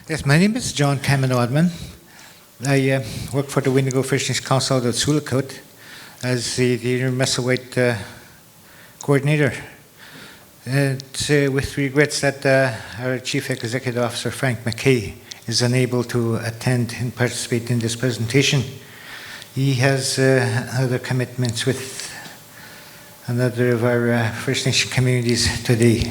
Yes, my name is John Kamenawatamin. I work for the Windigo Fisheries Council out of Sulakot as the Musselwhite coordinator. It's with regrets that our Chief Executive Officer, Frank McKay, is unable to attend and participate in this presentation. He has other commitments with another of our First Nation communities today.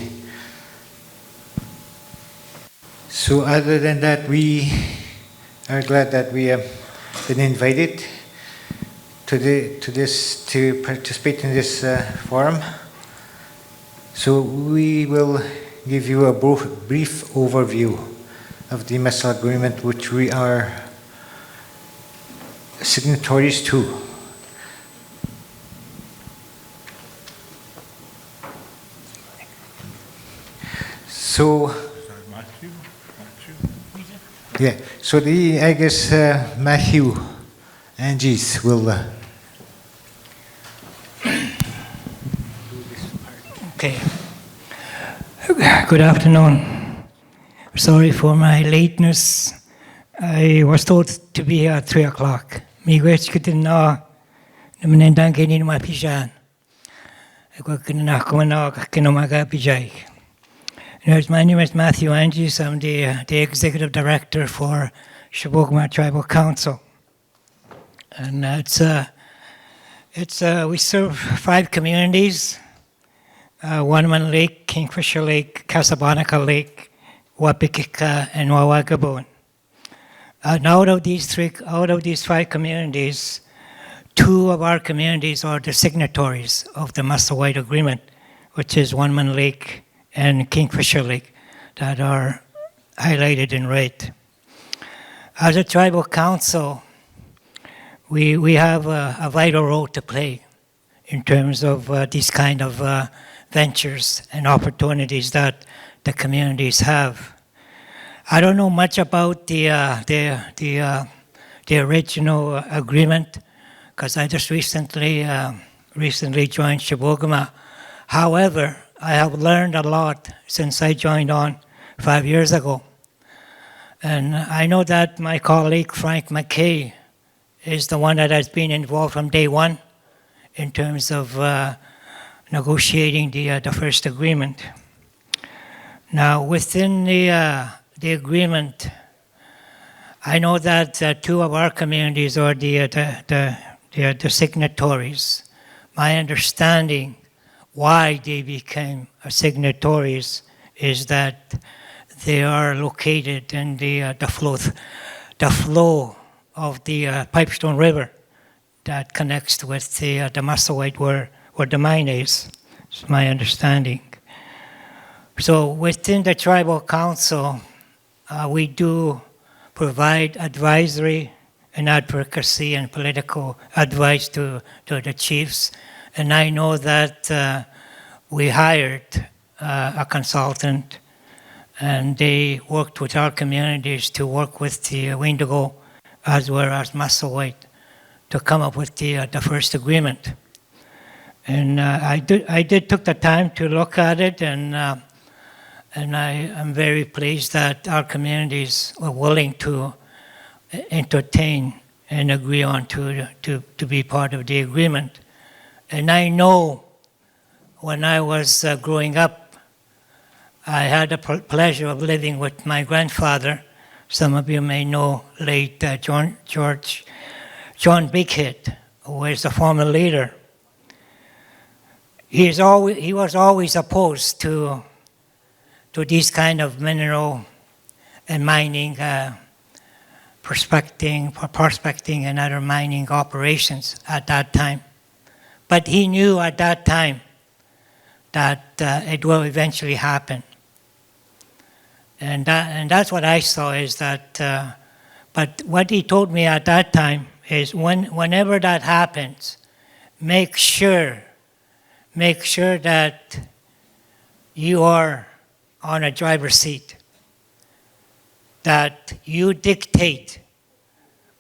So other than that, we are glad that we have been invited to participate in this forum. So we will give you a brief overview of the Musselwhite Agreement, which we are signatories to. So, yeah, so I guess Matthew Angees will Okay. Good afternoon. Sorry for my lateness. I was told to be here at 3 o'clock. My my name is Matthew Angees. I'm the Executive Director for Shibogama Tribal Council. And we serve 5 communities. Wanaman Lake, Kingfisher Lake, Casablanca Lake, Wapikika, and Wawagabon. And out of these 5 communities, 2 of our communities are the signatories of the Musselwhite Agreement, which is Wanaman Lake and Kingfisher Lake, that are highlighted in red. As a tribal council, we have a vital role to play in terms of these kind of ventures and opportunities that the communities have. I don't know much about the original agreement because I just recently joined Shibogama. However, I have learned a lot since I joined on 5 years ago. And I know that my colleague Frank McKay is the one that has been involved from day one in terms of negotiating the first agreement. Now, within the agreement, I know that 2 of our communities are the signatories. My understanding why they became signatories is that they are located in the flow of the Pipestone River that connects with the Musselwhite where the mine is. It's my understanding. So within the tribal council, we do provide advisory and advocacy and political advice to the chiefs. And I know that we hired a consultant, and they worked with our communities to work with the Windigo as well as Musselwhite to come up with the first agreement. And I did took the time to look at it, and I am very pleased that our communities were willing to entertain and agree on to be part of the agreement. And I know when I was growing up, I had the pleasure of living with my grandfather. Some of you may know late John Bighead, who was the former leader. He was always opposed to these kind of mineral and mining, prospecting and other mining operations at that time. But he knew at that time that it will eventually happen. And that's what I saw is that, but what he told me at that time is whenever that happens, make sure that you are on a driver's seat, that you dictate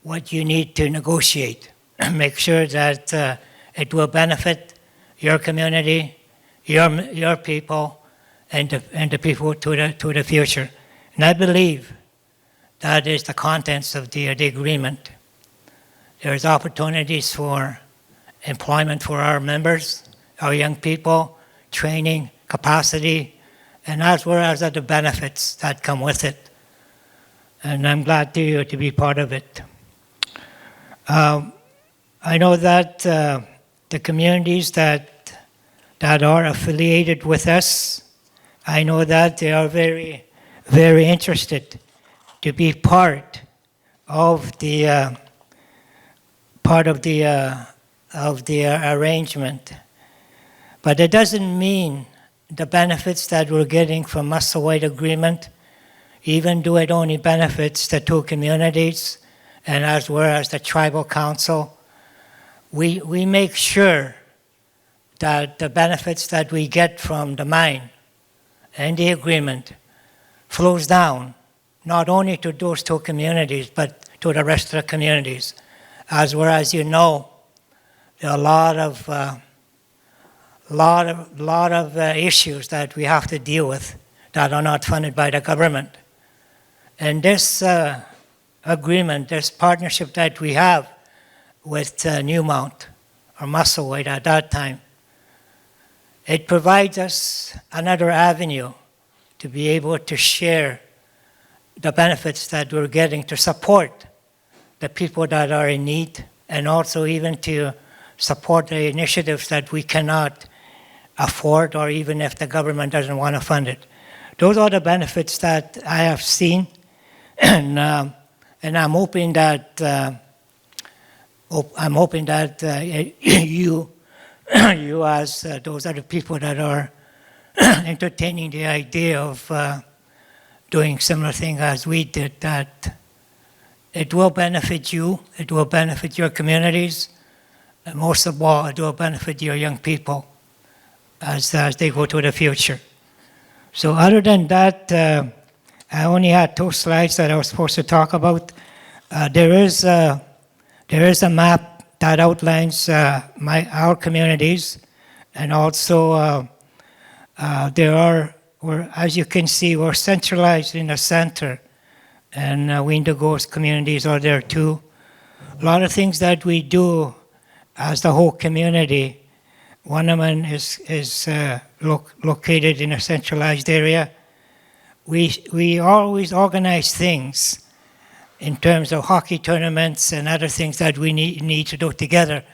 what you need to negotiate. Make sure that it will benefit your community, your people, and the people to the future. And I believe That is the contents of the agreement. There's opportunities for employment for our members, our young people, training, capacity, and as well as other benefits that come with it. And I'm glad to be part of it. I know that the communities that are affiliated with us, I know that they are very, very interested to be part of the arrangement. But it doesn't mean the benefits that we're getting from Musselwhite Agreement, even though it only benefits the two communities and as well as the tribal council, we make sure that the benefits that we get from the mine and the agreement flows down, not only to those two communities, but to the rest of the communities. As well as you know, there are a lot of issues that we have to deal with that are not funded by the government. And this agreement, this partnership that we have with Newmont, or Musselwhite at that time, it provides us another avenue to be able to share the benefits that we're getting to support the people that are in need, and also even to support the initiatives that we cannot afford, or even if the government doesn't want to fund it. Those are the benefits that I have seen, and I'm hoping that you as those other people that are entertaining the idea of doing similar thing as we did, that it will benefit you, it will benefit your communities, and most of all, it will benefit your young people as they go to the future. So other than that, I only had 2 slides that I was supposed to talk about. There is a map that outlines our communities, and also as you can see, we're centralized in the center, and Windigo's communities are there too. A lot of things that we do as the whole community, one of them is located in a centralized area. We always organize things in terms of hockey tournaments and other things that we need to do together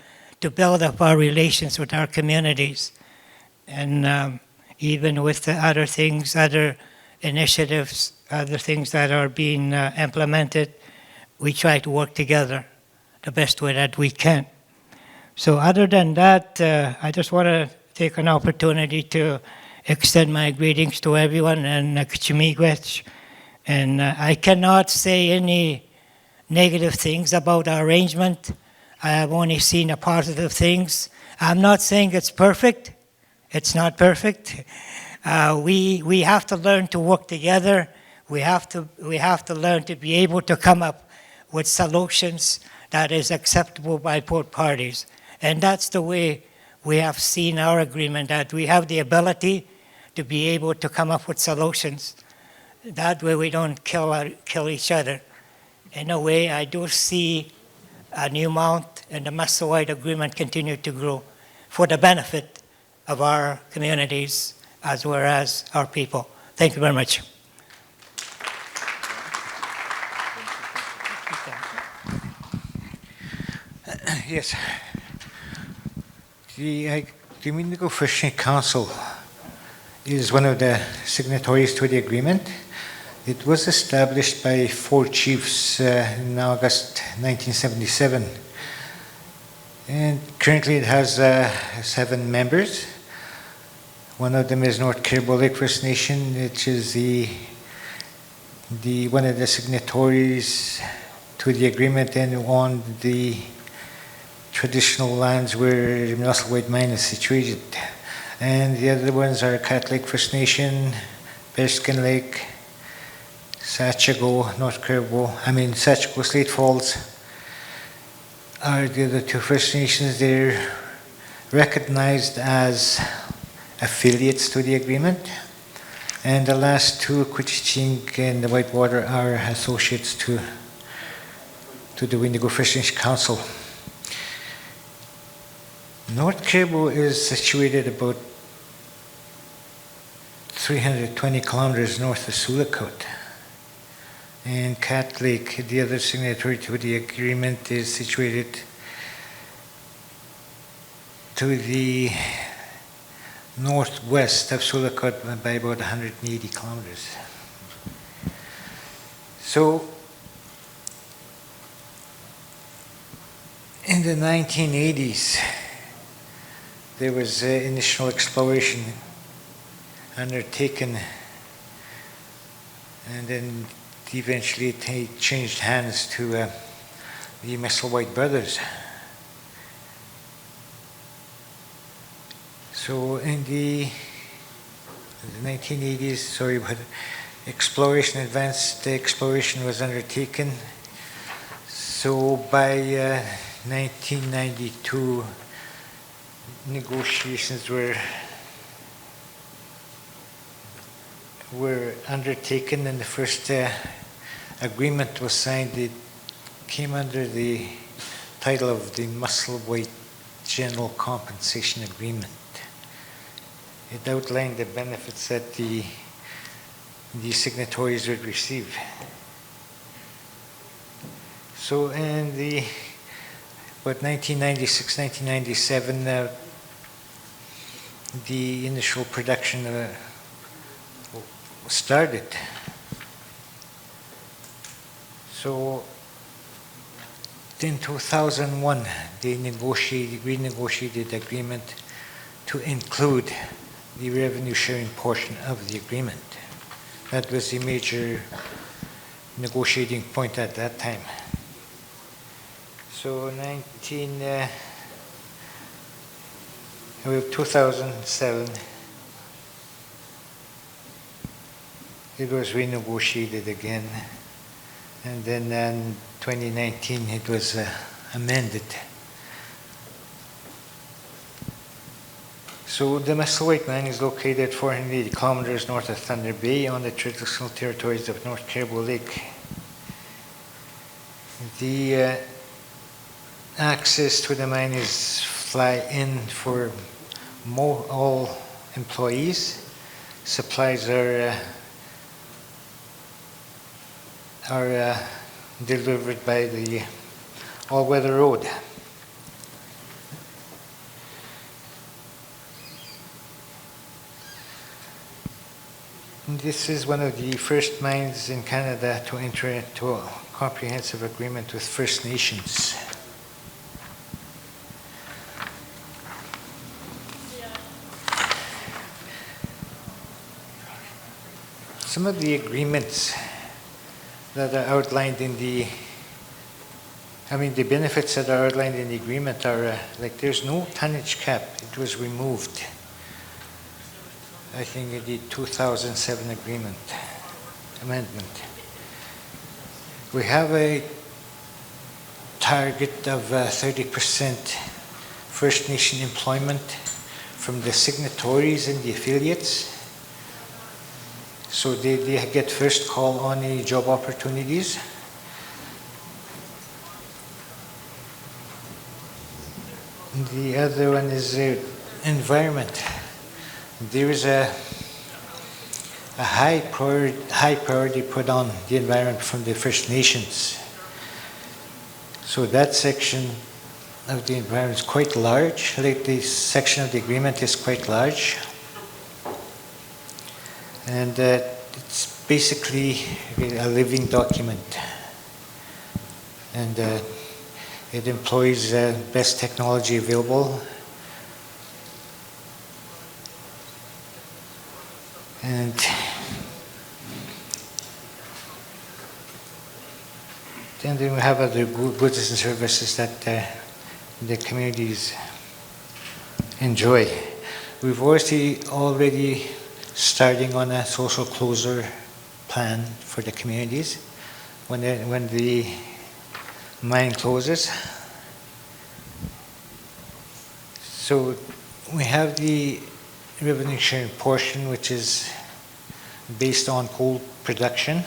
to build up our relations with our communities. And even with the other things, other initiatives, other things that are being implemented, we try to work together the best way that we can. So other than that, I just want to take an opportunity to extend my greetings to everyone and Kachimigwech. And I cannot say any negative things about our arrangement. I have only seen the positive things. I'm not saying it's perfect. It's not perfect. We have to learn to work together. We have to learn to be able to come up with solutions that is acceptable by both parties. And that's the way we have seen our agreement, that we have the ability to be able to come up with solutions. That way we don't kill each other. In a way, I do see Newmont and the Musselwhite Agreement continue to grow for the benefit of our communities as well as our people. Thank you very much. Yes. The Windigo Fishing Council is one of the signatories to the agreement. It was established by 4 chiefs in August 1977. And currently it has 7 members. One of them is North Caribou Lake First Nation, which is one of the signatories to the agreement and on the traditional lands where the Musselwhite mine is situated. And the other ones are Cat Lake First Nation, Bearskin Lake, Sachago, Sachago Slate Falls are the other 2 First Nations. They're recognized as affiliates to the agreement, And the last two, Kiessling and the Whitewater, are associates to the Windigo Fisheries Council. North Caribou is situated about 320 kilometers north of Sulakot. And Cat Lake, the other signatory to the agreement, is situated to the northwest of Sulakot by about 180 kilometers. So, in the 1980s, there was initial exploration undertaken, and then eventually it changed hands to the Musselwhite brothers. So in the 1980s, but advanced exploration was undertaken. So by 1992, negotiations were undertaken, and the first agreement was signed. It came under the title of the Musselwhite General Compensation Agreement. It outlined the benefits that the signatories would receive. So in about 1996, 1997, the initial production started. So in 2001, they renegotiated the agreement to include the revenue sharing portion of the agreement. That was the major negotiating point at that time. So 2007, it was renegotiated again, and then in 2019 it was amended. So the Musselwhite mine is located 480 kilometers north of Thunder Bay on the traditional territories of North Caribou Lake. The access to the mine is fly-in for all employees. Supplies are delivered by the all-weather road. This is one of the first mines in Canada to enter into a comprehensive agreement with First Nations. Some of the agreements that are outlined in the benefits that are outlined in the agreement are like there's no tonnage cap. It was removed, I think, in the 2007 amendment. We have a target of 30% First Nation employment from the signatories and the affiliates. So they get first call on any job opportunities. The other one is environment. There is a high priority put on the environment from the First Nations. So that section of the environment is quite large. Like this section of the agreement is quite large. And it's basically a living document. And it employs best technology available. And then we have other goods and services that the communities enjoy. We've already starting on a social closure plan for the communities when the mine closes. So we have the revenue sharing portion, which is based on gold production.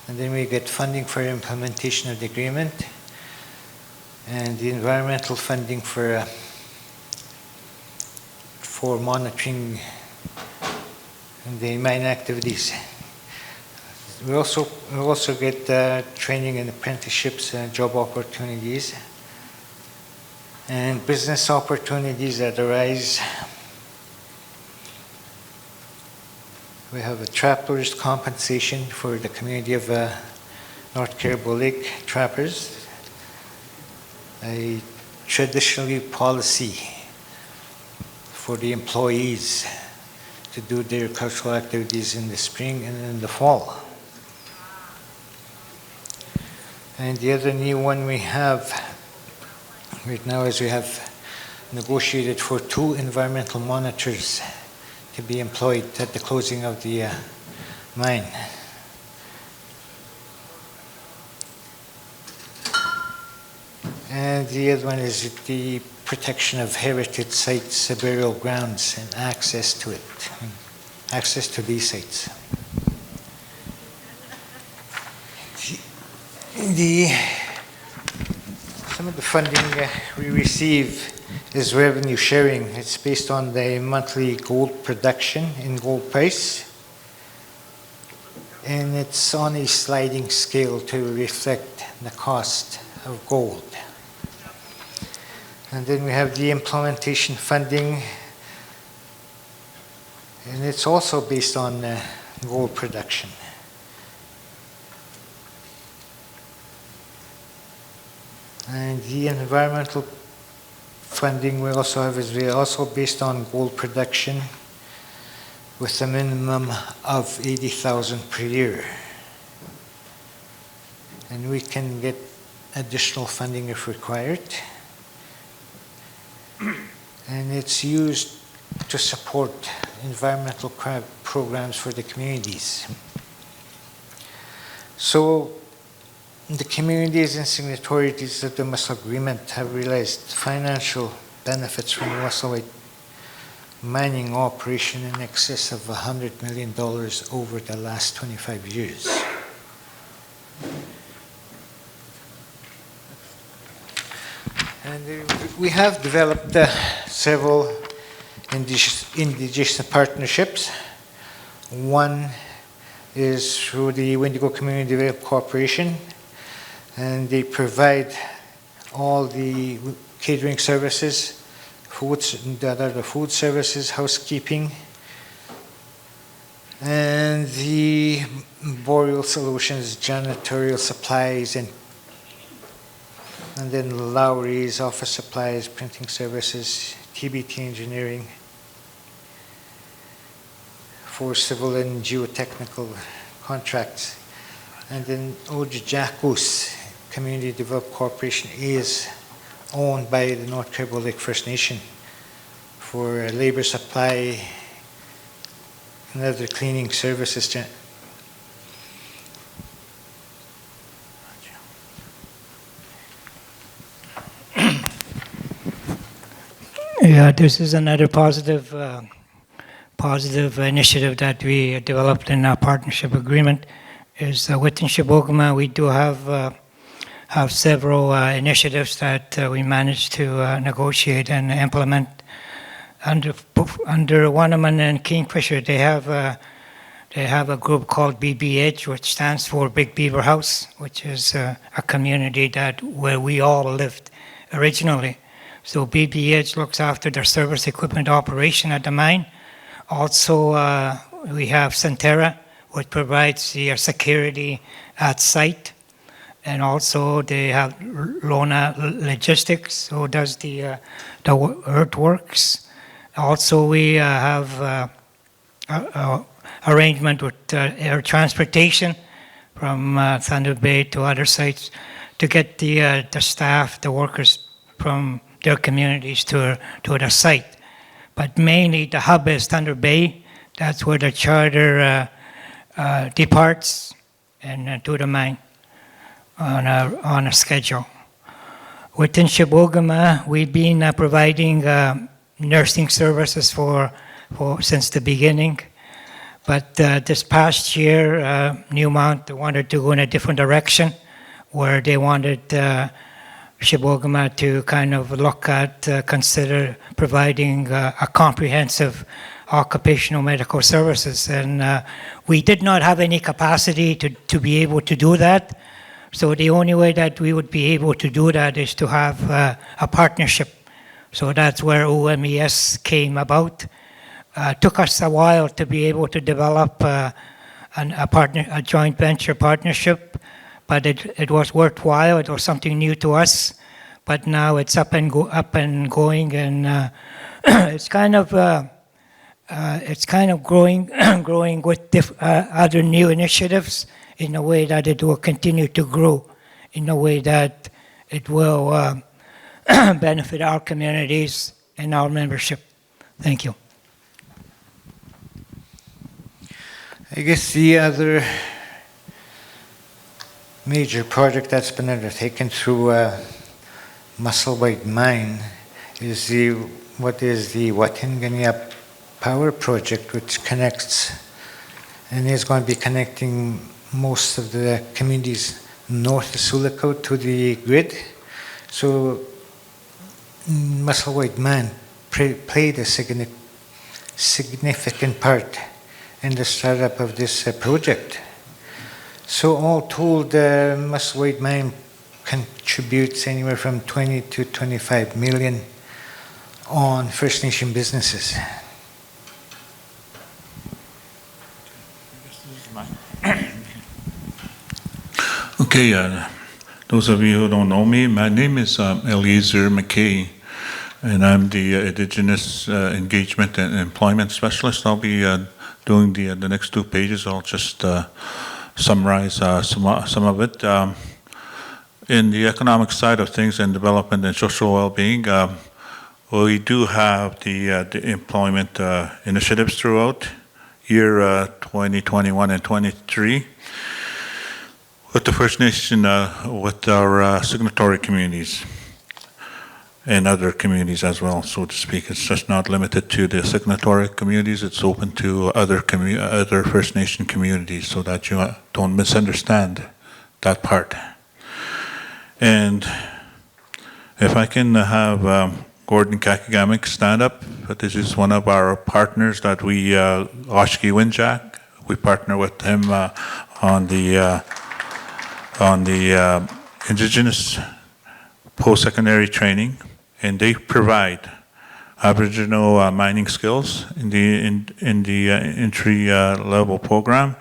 And then we get funding for implementation of the agreement, and the environmental funding for monitoring the mine activities. We also get training and apprenticeships and job opportunities and business opportunities that arise. We have a trappers compensation for the community of North Caribou Lake trappers, a traditional policy for the employees to do their cultural activities in the spring and in the fall. And the other new one we have right now is we have negotiated for 2 environmental monitors to be employed at the closing of the mine. And the other one is the protection of heritage sites, burial grounds, and access to it, access to these sites. Some of the funding we receive is revenue sharing. It's based on the monthly gold production in gold price, and it's on a sliding scale to reflect the cost of gold. And then we have the implementation funding, and it's also based on gold production. And the environmental funding we also have is also based on gold production with a minimum of 80,000 per year. And we can get additional funding if required. And it's used to support environmental programs for the communities. So the communities and signatories of the Musselwhite Agreement have realized financial benefits from the Musselwhite mining operation in excess of $100 million over the last 25 years. And we have developed several indigenous partnerships. One is through the Windigo Community Development Corporation, and they provide all the catering services, the food services, housekeeping, and the boreal solutions, janitorial supplies, and then Lowry's office supplies, printing services, TBT engineering for civil and geotechnical contracts. And then Ojijakus Community Development Corporation is owned by the North Caribou Lake First Nation for labor supply and other cleaning services. Yeah, this is another positive initiative that we developed in our partnership agreement. Is within Shibogama, we do have several initiatives that we managed to negotiate and implement. Under Wanaman and Kingfisher, they have a group called BBH, which stands for Big Beaver House, which is a community where we all lived originally. So BBH looks after their service equipment operation at the mine. Also, we have Centera, which provides the security at site. And also they have Lona Logistics, who does the earthworks. Also, we have arrangement with air transportation from Thunder Bay to other sites to get the staff, the workers from their communities to the site. But mainly the hub is Thunder Bay. That's where the charter departs and to the mine on a schedule. Within Shibogama, we've been providing nursing services for since the beginning. But this past year, Newmont wanted to go in a different direction, where they wanted Shibogama to kind of look at, consider providing a comprehensive occupational medical services. And we did not have any capacity to be able to do that. So the only way that we would be able to do that is to have a partnership. So that's where OMES came about. Took us a while to be able to develop a joint venture partnership, but it was worthwhile. It was something new to us, but now it's up and going, and it's kind of growing growing with other new initiatives in a way that it will continue to grow, in a way that it will benefit our communities and our membership. Thank you. I guess the other major project that's been undertaken through Musselwhite Mine is the Watingania Power Project, which connects and is going to be connecting most of the communities north of Sulico to the grid. So Musselwhite Mine played a significant part in the startup of this project. So all told, Musselwhite Mine contributes anywhere from 20 to 25 million on First Nation businesses. Okay, those of you who don't know me, my name is Eliezar McKay, and I'm the Indigenous Engagement and Employment Specialist. I'll be doing the next 2 pages. I'll just summarize some of it. In the economic side of things and development and social well-being, we do have the employment initiatives throughout year 2021 and 23 with the First Nation, with our signatory communities and other communities as well, so to speak. It's just not limited to the signatory communities, it's open to other First Nation communities, so that you don't misunderstand that part. And if I can have Gordon Kakigamic stand up. This is one of our partners that we, Oshki Winjak, we partner with him on the Indigenous post-secondary training, and they provide Aboriginal mining skills in the entry level program,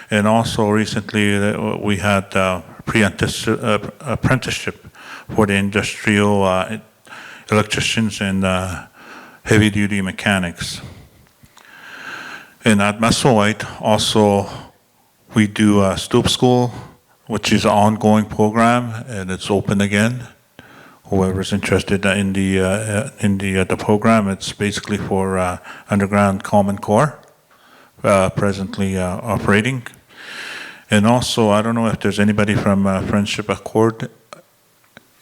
and also recently we had apprenticeship for the industrial electricians and heavy-duty mechanics. And at Musselwhite also we do a stoop school, which is an ongoing program, and it's open again. Whoever's interested in the program, it's basically for underground Common Core, presently operating. And also, I don't know if there's anybody from Friendship Accord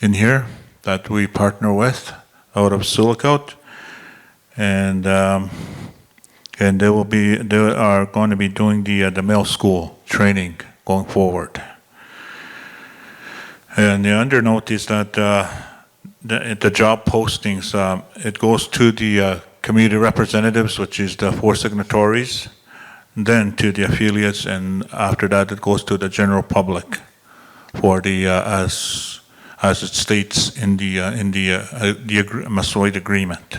in here that we partner with out of Silicate, and they are going to be doing the middle school training going forward. And the undernote is that the job postings, it goes to the community representatives, which is the 4 signatories, then to the affiliates, and after that it goes to the general public for the as it states in the Musselwhite Agreement.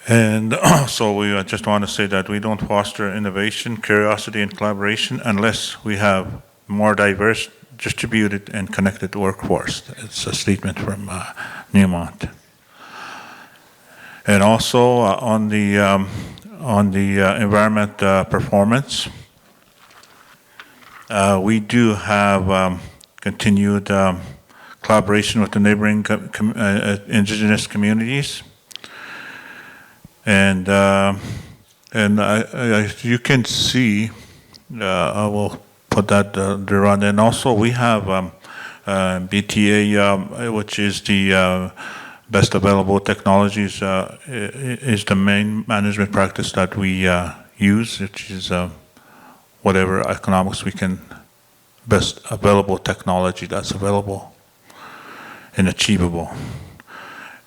And so we just want to say that we don't foster innovation, curiosity, and collaboration unless we have more diverse, distributed, and connected workforce. It's a statement from Newmont. And also on the environment performance, we do have continued collaboration with the neighboring Indigenous communities, and you can see, I will put that there on. And also we have BTA, which is the best available technologies, is the main management practice that we use, which is whatever economics we can, best available technology that's available and achievable.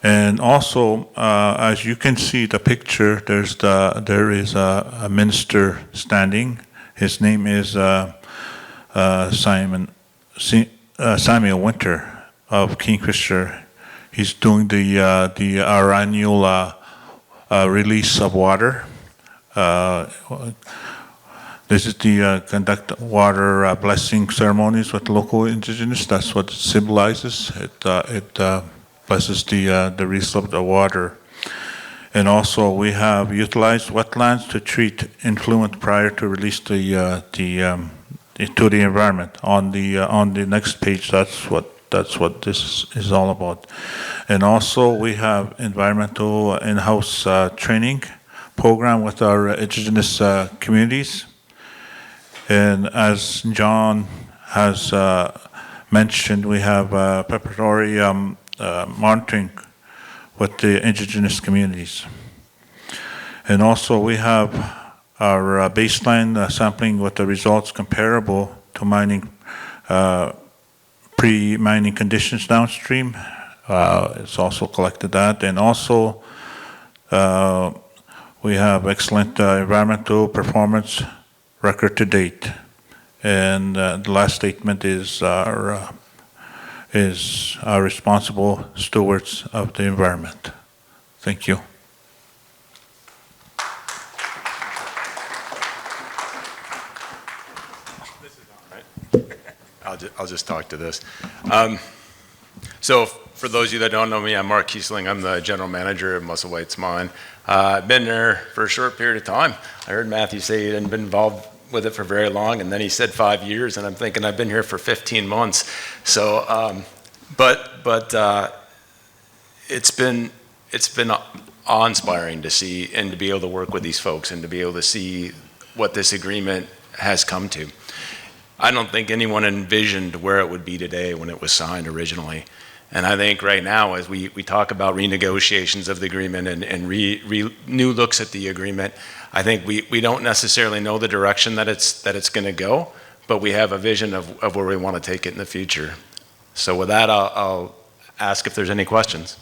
And also, as you can see the picture, there is a minister standing. His name is Samuel Winter of Kingfisher. He's doing our annual release of water. This is the conduct water blessing ceremonies with local Indigenous. That's what it symbolizes. It blesses the release of the water. And also we have utilized wetlands to treat influent prior to release to the environment. On the next page, that's what this is all about. And also we have environmental in-house training program with our Indigenous communities. And as John has mentioned, we have preparatory monitoring with the Indigenous communities. And also we have our baseline sampling with the results comparable to mining, pre-mining conditions downstream. It's also collected that. And also we have excellent environmental performance record to date. And the last statement is our responsible stewards of the environment. Thank you. This is on, right? I'll just talk to this. So for those of you that don't know me, I'm Mark Kiessling. I'm the general manager of Musselwhite's mine. I've been there for a short period of time. I heard Matthew say he hadn't been involved with it for very long, and then he said 5 years, and I'm thinking I've been here for 15 months. So, but it's been awe-inspiring to see and to be able to work with these folks and to be able to see what this agreement has come to. I don't think anyone envisioned where it would be today when it was signed originally. And I think right now, as we talk about renegotiations of the agreement and new looks at the agreement, I think we don't necessarily know the direction that it's going to go, but we have a vision of where we want to take it in the future. So with that, I'll ask if there's any questions.